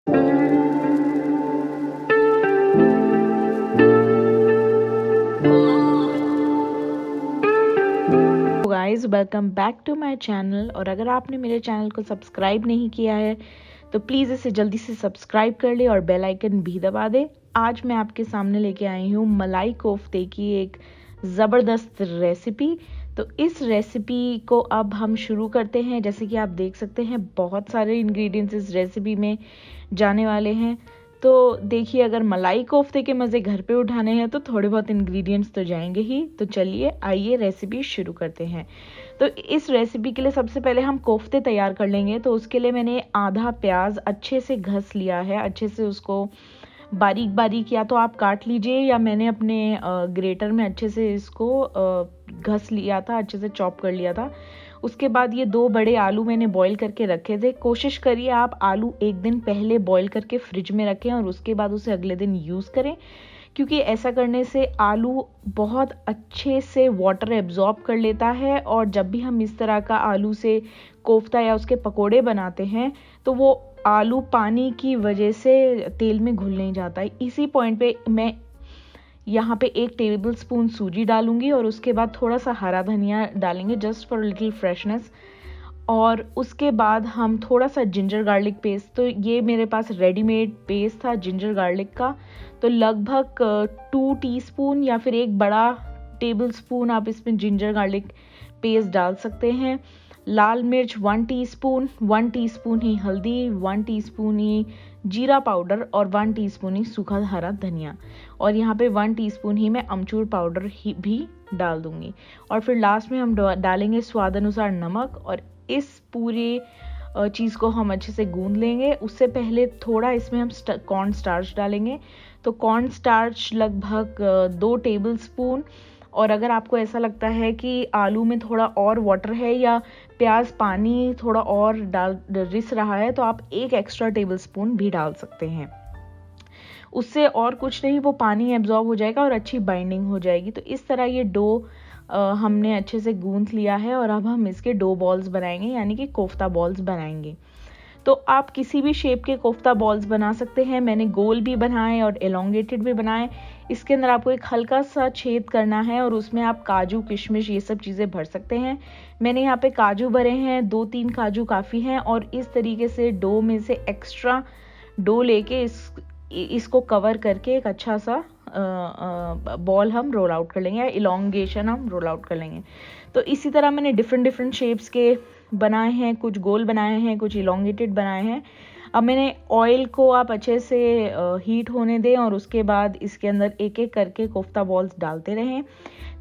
Guys welcome back to my channel. और अगर आपने मेरे चैनल को सब्सक्राइब नहीं किया है तो प्लीज़ इसे जल्दी से सब्सक्राइब कर ले और बेल आइकन भी दबा दे। आज मैं आपके सामने लेके आई हूँ मलाई कोफ्ते की एक ज़बरदस्त रेसिपी। तो इस रेसिपी को अब हम शुरू करते हैं। जैसे कि आप देख सकते हैं बहुत सारे इंग्रेडिएंट्स इस रेसिपी में जाने वाले हैं। तो देखिए, अगर मलाई कोफ्ते के मज़े घर पे उठाने हैं तो थोड़े बहुत इंग्रेडिएंट्स तो जाएंगे ही। तो चलिए आइए रेसिपी शुरू करते हैं। तो इस रेसिपी के लिए सबसे पहले हम कोफ्ते तैयार कर लेंगे। तो उसके लिए मैंने आधा प्याज अच्छे से घस लिया है, अच्छे से उसको बारीक बारीक या तो आप काट लीजिए या मैंने अपने ग्रेटर में अच्छे से इसको घस लिया था, अच्छे से चॉप कर लिया था। उसके बाद ये 2 बड़े आलू मैंने बॉईल करके रखे थे। कोशिश करिए आप आलू एक दिन पहले बॉईल करके फ्रिज में रखें और उसके बाद उसे अगले दिन यूज़ करें, क्योंकि ऐसा करने से आलू बहुत अच्छे से वाटर एब्जॉर्ब कर लेता है। और जब भी हम इस तरह का आलू से कोफ्ता या उसके पकोड़े बनाते हैं तो वो आलू पानी की वजह से तेल में घुल नहीं जाता है। इसी पॉइंट पे मैं यहाँ पे 1 टेबल स्पून सूजी डालूंगी और उसके बाद थोड़ा सा हरा धनिया डालेंगे जस्ट फॉर लिटिल फ्रेशनेस। और उसके बाद हम थोड़ा सा जिंजर गार्लिक पेस्ट, तो ये मेरे पास रेडीमेड पेस्ट था जिंजर गार्लिक का, तो लगभग 2 टीस्पून या फिर 1 बड़ा टेबल स्पून आप इसमें जिंजर गार्लिक पेस्ट डाल सकते हैं। लाल मिर्च 1 टीस्पून, 1 टीस्पून ही हल्दी, 1 टीस्पून ही जीरा पाउडर और 1 टीस्पून ही सूखा हरा धनिया। और यहाँ पे 1 टीस्पून ही मैं अमचूर पाउडर ही भी डाल दूंगी। और फिर लास्ट में हम डालेंगे स्वाद अनुसार नमक। और इस पूरे चीज़ को हम अच्छे से गूंद लेंगे। उससे पहले थोड़ा इसमें हम कॉर्न स्टार्च डालेंगे। तो कॉर्न स्टार्च लगभग 2 टेबल स्पून। और अगर आपको ऐसा लगता है कि आलू में थोड़ा और वाटर है या प्याज पानी थोड़ा और रिस रहा है तो आप 1 एक्स्ट्रा टेबल स्पून भी डाल सकते हैं। उससे और कुछ नहीं, वो पानी एब्जॉर्ब हो जाएगा और अच्छी बाइंडिंग हो जाएगी। तो इस तरह ये डो हमने अच्छे से गूंथ लिया है और अब हम इसके डो बॉल्स बनाएंगे, यानी कि कोफ्ता बॉल्स बनाएंगे। तो आप किसी भी शेप के कोफ्ता बॉल्स बना सकते हैं। मैंने गोल भी बनाए और एलोंगेटेड भी बनाए। इसके अंदर आपको एक हल्का सा छेद करना है और उसमें आप काजू किशमिश ये सब चीज़ें भर सकते हैं। मैंने यहाँ पे काजू भरे हैं, 2-3 काजू काफ़ी हैं। और इस तरीके से डो में से एक्स्ट्रा डो लेके इसको कवर करके एक अच्छा सा बॉल हम रोल आउट कर लेंगे या इलोंगेशन हम रोल आउट कर लेंगे। तो इसी तरह मैंने डिफरेंट शेप्स के बनाए हैं, कुछ गोल बनाए हैं, कुछ इलोंगेटेड बनाए हैं। अब मैंने ऑयल को आप अच्छे से हीट होने दें और उसके बाद इसके अंदर एक एक करके कोफ्ता बॉल्स डालते रहें।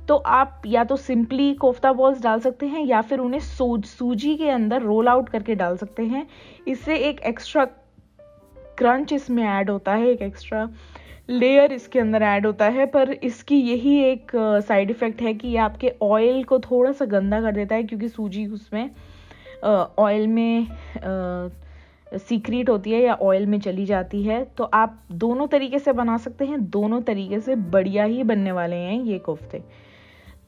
तो आप या तो सिंपली कोफ्ता बॉल्स डाल सकते हैं या फिर उन्हें सूजी के अंदर रोल आउट करके डाल सकते हैं। इससे एक एक्स्ट्रा क्रंच इसमें ऐड होता है, एक एक्स्ट्रा लेयर इसके अंदर ऐड होता है। पर इसकी यही एक साइड इफ़ेक्ट है कि ये आपके ऑयल को थोड़ा सा गंदा कर देता है, क्योंकि सूजी उसमें ऑयल में सीक्रेट होती है या ऑयल में चली जाती है। तो आप दोनों तरीके से बना सकते हैं, दोनों तरीके से बढ़िया ही बनने वाले हैं ये कोफ्ते।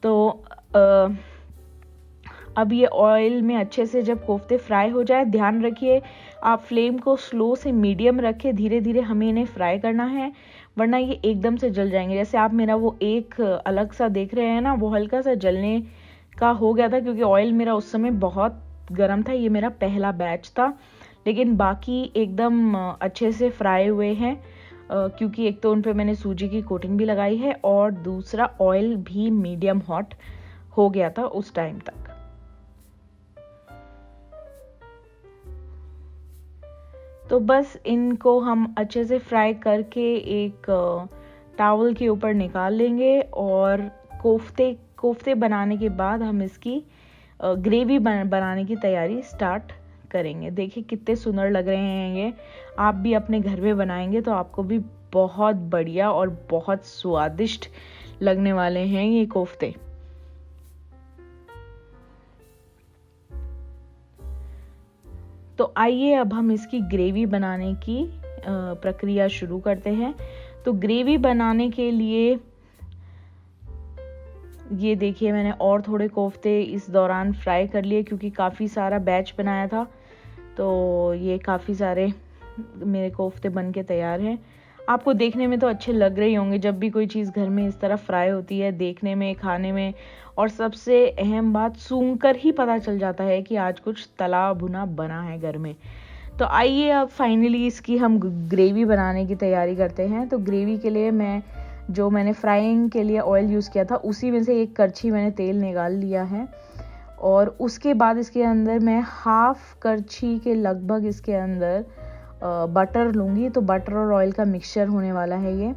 तो अब ये ऑयल में अच्छे से जब कोफ्ते फ्राई हो जाए, ध्यान रखिए आप फ्लेम को स्लो से मीडियम रखें। धीरे धीरे हमें इन्हें फ्राई करना है, वरना ये एकदम से जल जाएंगे। जैसे आप मेरा वो एक अलग सा देख रहे हैं ना, वो हल्का सा जलने का हो गया था क्योंकि ऑयल मेरा उस समय बहुत गर्म था। ये मेरा पहला बैच था, लेकिन बाकी एकदम अच्छे से फ्राई हुए हैं, क्योंकि एक तो उन पे मैंने सूजी की कोटिंग भी लगाई है और दूसरा ऑयल भी मीडियम हॉट हो गया था उस टाइम तक। तो बस इनको हम अच्छे से फ्राई करके एक टावल के ऊपर निकाल लेंगे। और कोफ्ते बनाने के बाद हम इसकी ग्रेवी बनाने की तैयारी स्टार्ट करेंगे। देखिए कितने सुंदर लग रहे हैं ये। आप भी अपने घर में बनाएंगे तो आपको भी बहुत बढ़िया और बहुत स्वादिष्ट लगने वाले हैं ये कोफ्ते। तो आइए अब हम इसकी ग्रेवी बनाने की प्रक्रिया शुरू करते हैं। तो ग्रेवी बनाने के लिए ये देखिए मैंने और थोड़े कोफ्ते इस दौरान फ्राई कर लिए, क्योंकि काफ़ी सारा बैच बनाया था तो ये काफ़ी सारे मेरे कोफ्ते बन के तैयार हैं। आपको देखने में तो अच्छे लग रहे होंगे जब भी कोई चीज़ घर में इस तरह फ्राई होती है, देखने में, खाने में, और सबसे अहम बात सूंघकर ही पता चल जाता है कि आज कुछ तला भुना बना है घर में। तो आइए अब फाइनली इसकी हम ग्रेवी बनाने की तैयारी करते हैं। तो ग्रेवी के लिए मैंने फ्राइंग के लिए ऑयल यूज़ किया था, उसी में से 1 करछी मैंने तेल निकाल लिया है, और उसके बाद इसके अंदर मैं 1/2 करछी के लगभग इसके अंदर बटर लूँगी। तो बटर और ऑयल का मिक्सचर होने वाला है ये।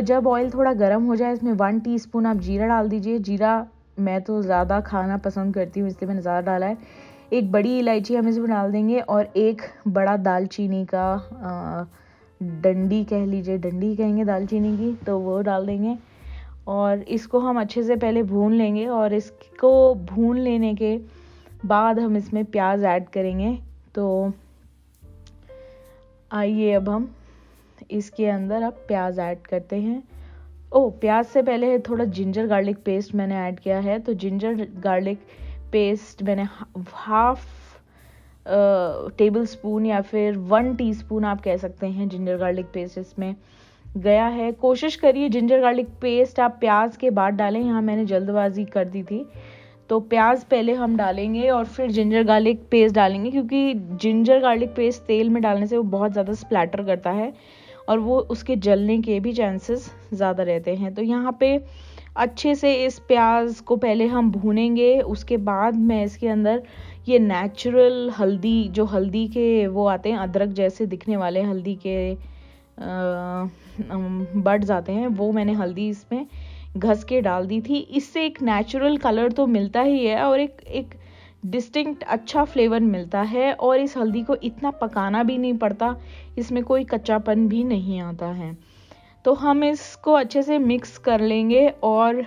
जब ऑयल थोड़ा गर्म हो जाए, इसमें 1 टीस्पून आप जीरा डाल दीजिए। जीरा मैं तो ज़्यादा खाना पसंद करती हूँ, इसलिए मैंने ज़्यादा डाला है। 1 बड़ी इलायची हम इसमें डाल देंगे, और 1 बड़ा दालचीनी का डंडी कह लीजिए, डंडी कहेंगे दालचीनी की, तो वो डाल देंगे। और इसको हम अच्छे से पहले भून लेंगे, और इसको भून लेने के बाद हम इसमें प्याज ऐड करेंगे। तो आइए अब हम इसके अंदर अब प्याज ऐड करते हैं। प्याज से पहले थोड़ा जिंजर गार्लिक पेस्ट मैंने ऐड किया है। तो जिंजर गार्लिक पेस्ट मैंने 1/2 टेबल स्पून या फिर 1 टीस्पून आप कह सकते हैं, जिंजर गार्लिक पेस्ट इसमें गया है। कोशिश करिए जिंजर गार्लिक पेस्ट आप प्याज के बाद डालें, यहाँ मैंने जल्दबाजी कर दी थी। तो प्याज पहले हम डालेंगे और फिर जिंजर गार्लिक पेस्ट डालेंगे, क्योंकि जिंजर गार्लिक पेस्ट तेल में डालने से वो बहुत ज़्यादा स्प्लैटर करता है और वो उसके जलने के भी चांसेस ज़्यादा रहते हैं। तो यहाँ पे अच्छे से इस प्याज को पहले हम भूनेंगे। उसके बाद मैं इसके अंदर ये नेचुरल हल्दी, जो हल्दी के वो आते हैं अदरक जैसे दिखने वाले हल्दी के बड्स आते हैं, वो मैंने हल्दी इसमें घस के डाल दी थी। इससे एक नेचुरल कलर तो मिलता ही है और एक डिस्टिंक्ट अच्छा फ्लेवर मिलता है, और इस हल्दी को इतना पकाना भी नहीं पड़ता, इसमें कोई कच्चापन भी नहीं आता है। तो हम इसको अच्छे से मिक्स कर लेंगे, और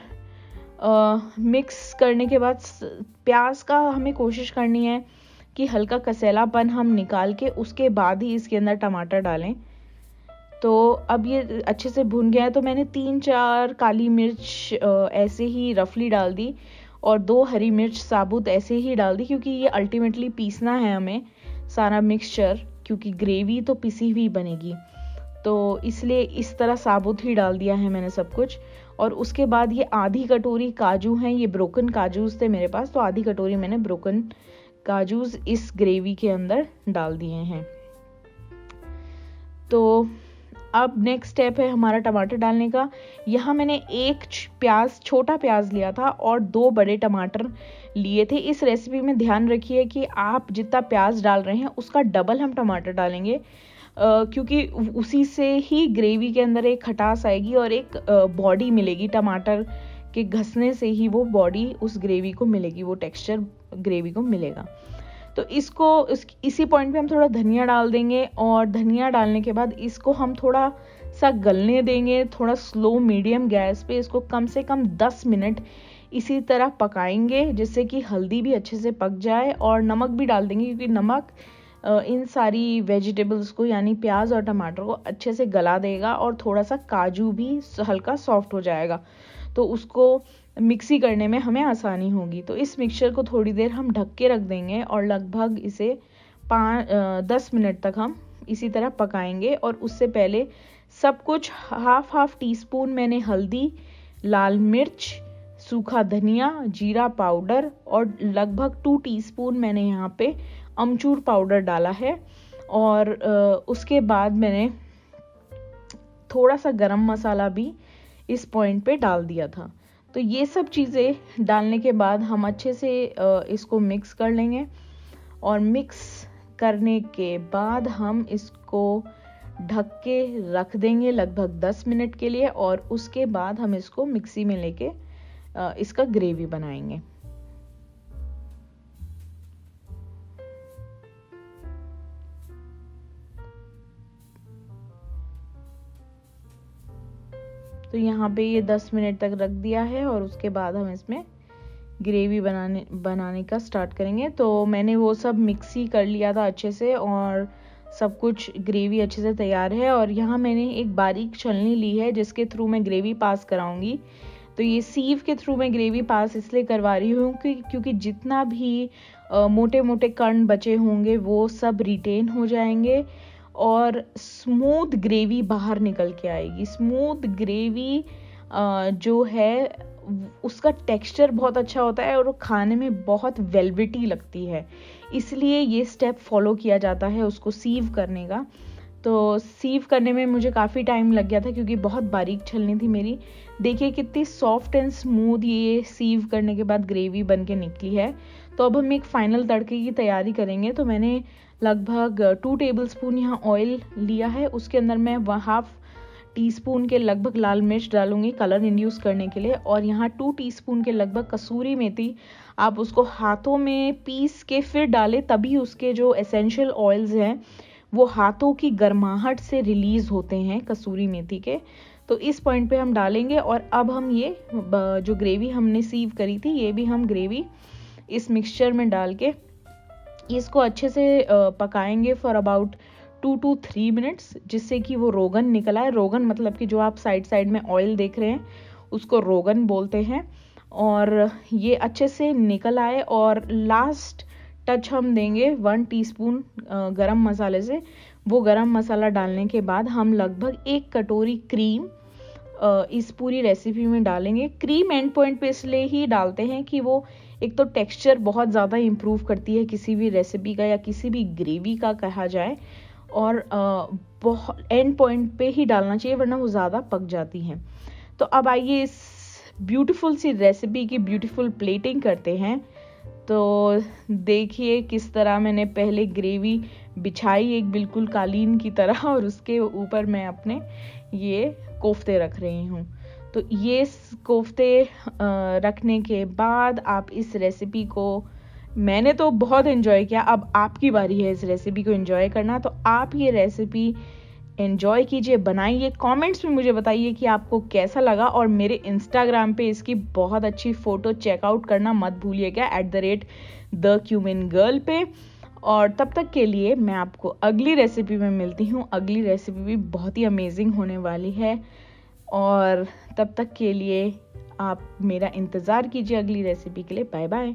मिक्स करने के बाद प्याज का हमें कोशिश करनी है कि हल्का कसेलापन हम निकाल के उसके बाद ही इसके अंदर टमाटर डालें। तो अब ये अच्छे से भुन गया है, तो मैंने 3-4 काली मिर्च ऐसे ही रफली डाल दी, और 2 हरी मिर्च साबुत ऐसे ही डाल दी, क्योंकि ये अल्टीमेटली पीसना है हमें सारा मिक्सचर, क्योंकि ग्रेवी तो पिसी हुई बनेगी, तो इसलिए इस तरह साबुत ही डाल दिया है मैंने सब कुछ। और उसके बाद ये आधी कटोरी काजू हैं, ये ब्रोकन काजूस थे मेरे पास, तो आधी कटोरी मैंने ब्रोकन काजूस इस ग्रेवी के अंदर डाल दिए हैं। तो अब नेक्स्ट स्टेप है हमारा टमाटर डालने का। यहाँ मैंने 1 छोटा प्याज लिया था और 2 बड़े टमाटर लिए थे। इस रेसिपी में ध्यान रखिए कि आप जितना प्याज डाल रहे हैं उसका डबल हम टमाटर डालेंगे, क्योंकि उसी से ही ग्रेवी के अंदर एक खटास आएगी और एक बॉडी मिलेगी। टमाटर के घसने से ही वो बॉडी उस ग्रेवी को मिलेगी, वो टेक्सचर ग्रेवी को मिलेगा। तो इसी पॉइंट पे हम थोड़ा धनिया डाल देंगे, और धनिया डालने के बाद इसको हम थोड़ा सा गलने देंगे, थोड़ा स्लो मीडियम गैस पे इसको कम से कम 10 मिनट इसी तरह पकाएंगे, जिससे कि हल्दी भी अच्छे से पक जाए, और नमक भी डाल देंगे, क्योंकि नमक इन सारी वेजिटेबल्स को यानी प्याज और टमाटर को अच्छे से गला देगा, और थोड़ा सा काजू भी हल्का सॉफ्ट हो जाएगा, तो उसको मिक्सी करने में हमें आसानी होगी। तो इस मिक्सचर को थोड़ी देर हम ढक के रख देंगे, और लगभग इसे 10 मिनट तक हम इसी तरह पकाएंगे। और उससे पहले सब कुछ हाफ टीस्पून मैंने हल्दी, लाल मिर्च, सूखा धनिया, जीरा पाउडर, और लगभग 2 टीस्पून मैंने यहाँ पे अमचूर पाउडर डाला है, और उसके बाद मैंने थोड़ा सा गरम मसाला भी इस पॉइंट पे डाल दिया था। तो ये सब चीज़ें डालने के बाद हम अच्छे से इसको मिक्स कर लेंगे, और मिक्स करने के बाद हम इसको ढक के रख देंगे लगभग 10 मिनट के लिए, और उसके बाद हम इसको मिक्सी में लेके इसका ग्रेवी बनाएंगे। तो यहाँ पे ये 10 मिनट तक रख दिया है, और उसके बाद हम इसमें ग्रेवी बनाने का स्टार्ट करेंगे। तो मैंने वो सब मिक्सी कर लिया था अच्छे से, और सब कुछ ग्रेवी अच्छे से तैयार है। और यहाँ मैंने एक बारीक छलनी ली है जिसके थ्रू मैं ग्रेवी पास कराऊंगी। तो ये सीव के थ्रू मैं ग्रेवी पास इसलिए करवा रही हूँ क्योंकि जितना भी मोटे मोटे कण बचे होंगे वो सब रिटेन हो जाएंगे, और स्मूथ ग्रेवी बाहर निकल के आएगी। स्मूथ ग्रेवी जो है उसका टेक्सचर बहुत अच्छा होता है और वो खाने में बहुत वेलवेटी लगती है, इसलिए ये स्टेप फॉलो किया जाता है उसको सीव करने का। तो सीव करने में मुझे काफ़ी टाइम लग गया था क्योंकि बहुत बारीक छलनी थी मेरी। देखिए कितनी सॉफ्ट एंड स्मूथ ये सीव करने के बाद ग्रेवी बन के निकली है। तो अब हम एक फाइनल तड़के की तैयारी करेंगे। तो मैंने लगभग 2 टेबलस्पून यहाँ ऑयल लिया है, उसके अंदर मैं 1/2 टीस्पून के लगभग लाल मिर्च डालूंगी कलर इंड्यूस करने के लिए, और यहाँ 2 टीस्पून के लगभग कसूरी मेथी। आप उसको हाथों में पीस के फिर डालें, तभी उसके जो एसेंशियल ऑयल्स हैं वो हाथों की गर्माहट से रिलीज होते हैं कसूरी मेथी के। तो इस पॉइंट पे हम डालेंगे। और अब हम ये जो ग्रेवी हमने सीव करी थी ये भी हम ग्रेवी इस मिक्सचर में डाल के इसको अच्छे से पकाएंगे फॉर अबाउट 2 to 3 मिनट्स, जिससे कि वो रोगन निकल आए। रोगन मतलब कि जो आप साइड में ऑयल देख रहे हैं उसको रोगन बोलते हैं, और ये अच्छे से निकल आए। और लास्ट टच हम देंगे 1 टीस्पून गरम मसाले से। वो गरम मसाला डालने के बाद हम लगभग 1 कटोरी क्रीम इस पूरी रेसिपी में डालेंगे। क्रीम एंड पॉइंट पे इसलिए ही डालते हैं कि वो एक तो टेक्सचर बहुत ज़्यादा इम्प्रूव करती है किसी भी रेसिपी का या किसी भी ग्रेवी का कहा जाए, और बहुत एंड पॉइंट पे ही डालना चाहिए वरना वो ज़्यादा पक जाती हैं। तो अब आइए इस ब्यूटीफुल सी रेसिपी की ब्यूटीफुल प्लेटिंग करते हैं। तो देखिए किस तरह मैंने पहले ग्रेवी बिछाई एक बिल्कुल कालीन की तरह, और उसके ऊपर मैं अपने ये कोफ्ते रख रही हूँ। तो ये कोफ्ते रखने के बाद आप इस रेसिपी को, मैंने तो बहुत एंजॉय किया, अब आपकी बारी है इस रेसिपी को एंजॉय करना। तो आप ये रेसिपी एंजॉय कीजिए, बनाइए, कमेंट्स में मुझे बताइए कि आपको कैसा लगा, और मेरे इंस्टाग्राम पे इसकी बहुत अच्छी फ़ोटो चेकआउट करना मत भूलिएगा @thecumin girl पे। और तब तक के लिए मैं आपको अगली रेसिपी में मिलती हूँ। अगली रेसिपी भी बहुत ही अमेजिंग होने वाली है, और तब तक के लिए आप मेरा इंतज़ार कीजिए अगली रेसिपी के लिए। Bye bye.